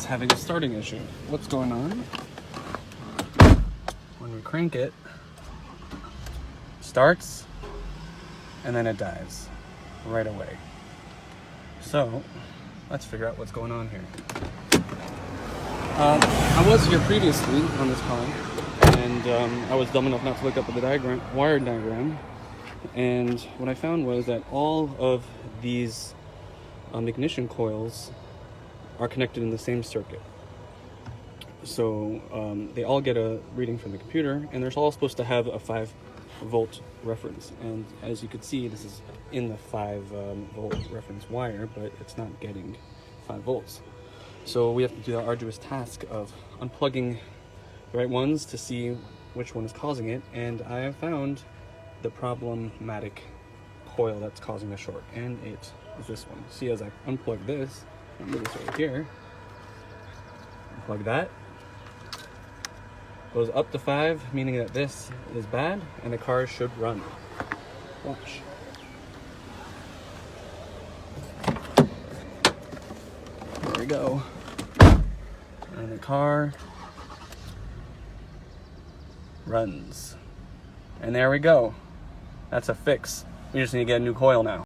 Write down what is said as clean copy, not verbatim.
is having a starting issue. What's going on? When we crank it, starts, and then it dies right away. So let's figure out what's going on here. I was here previously on this car, and I was dumb enough not to look up at the wire diagram, and what I found was that all of these ignition coils are connected in the same circuit. So they all get a reading from the computer, and they're all supposed to have a 5-volt reference. And as you can see, this is in the 5-volt reference wire, but it's not getting 5 volts. So we have to do the arduous task of unplugging the right ones to see which one is causing it. And I have found the problematic coil that's causing the short, and it is this one. See, as I unplug this, I'll move this over here, unplug that, goes up to 5, meaning that this is bad, and the car should run. Watch. There we go. And the car runs. And there we go. That's a fix. We just need to get a new coil now.